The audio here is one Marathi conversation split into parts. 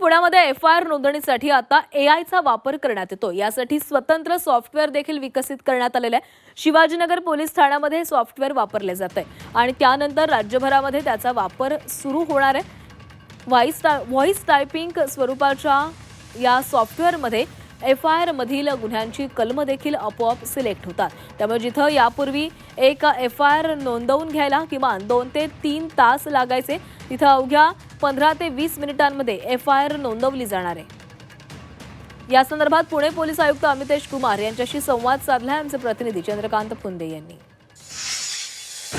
पुण्यामध्ये FIR नोंदणीसाठी आता AIचा वापर करण्यात येतो। यासाठी स्वतंत्र सॉफ्टवेअर देखील विकसित करण्यात आलेले आहे। शिवाजीनगर पोलीस ठाण्यामध्ये सॉफ्टवेअर वापरले जाते आणि त्यानंतर राज्यभरामध्ये त्याचा वापर सुरू होणार आहे। व्हॉइस टायपिंग स्वरूपाच्या या सॉफ्टवेअरमध्ये FIR मधील गुन्ह्यांची कलम देखील आपोआप सिलेक्ट होतात। त्यामुळे जिथे यापूर्वी एक FIR नोंदवून घ्यायला किमान 2 ते 3 तास लागायचे, तिथे अवघ्या 15 ते 20 मिनिटांमध्ये FIR नोंदवली जाणार आहे। या संदर्भात पुणे पोलीस आयुक्त अमितेश कुमार यांच्याशी संवाद साधला आमचे प्रतिनिधी चंद्रकांत फुंदे यांनी।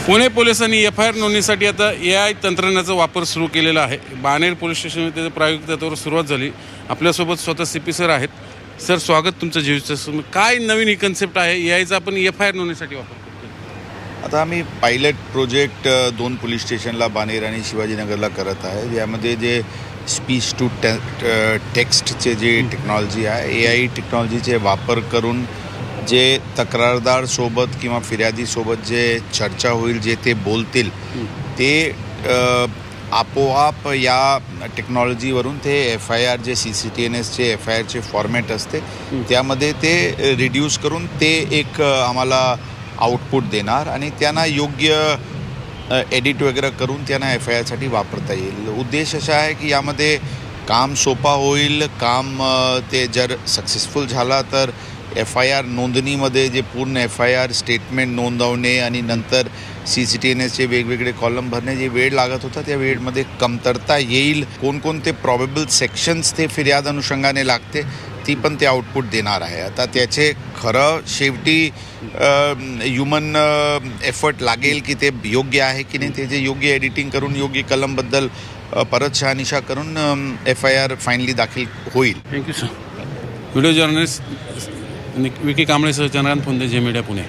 पुणे पोलिसांनी FIR नोंदणीसाठी आता AI तंत्रज्ञानाचा वापर सुरू केलेला आहे। बाणेर पोलीस स्टेशनमध्ये त्याचं प्रायोगिक तत्वावर सुरुवात झाली। आपल्यासोबत स्वतः CP सर आहेत। सर, स्वागत तुमचं जीवचं। काय नवीन ही कन्सेप्ट आहे AIचा आपण FIR नोंदणीसाठी वापर करतो? आता आम्ही पायलट प्रोजेक्ट 2 पोलीस स्टेशनला बाणेर आणि शिवाजीनगरला करत आहे। यामध्ये जे स्पीच टू टेक्स्टचे जे टेक्नॉलॉजी आहे, AI टेक्नॉलॉजीचे वापर करून जे तक्रारदार सोबत किंवा फिर्यादी सोबत जे चर्चा होईल, जे ते बोलतील ते आपोआप या टेक्नॉलॉजीवरून ते FIR जे CCTNSचे FIRचे फॉर्मॅट असते त्यामध्ये ते रिड्यूस करून ते एक आम्हाला आउटपुट देणार आणि त्यांना योग्य एडिट वगैरे करून त्यांना FIRसाठी वापरता येईल। उद्देश असा आहे की यामध्ये काम सोपा होईल। काम ते जर सक्सेसफुल झाला तर FIR नोंदणीमध्ये जे पूर्ण FIR स्टेटमेंट नोंदवणे आणि नंतर CCTNSचे वेगवेगळे कॉलम भरणे जे वेळ लागत होता त्या वेळेमध्ये कमतरता येईल। कोणकोणते प्रॉबेबल सेक्शन्स ते फिर्याद अनुषंगाने लागते ती पण ते आउटपुट देणार आहे। आता त्याचे खरं शेवटी ह्युमन एफर्ट लागेल की ते योग्य आहे की नाही, त्याचे योग्य एडिटिंग करून योग्य कलमबद्दल परत शहानिशा करून FIR फायनली दाखल होईल। Thank you sir. Video journalist Vicky कांबळेसह चंद्रकांत फुंदे, जे मीडिया पुणे।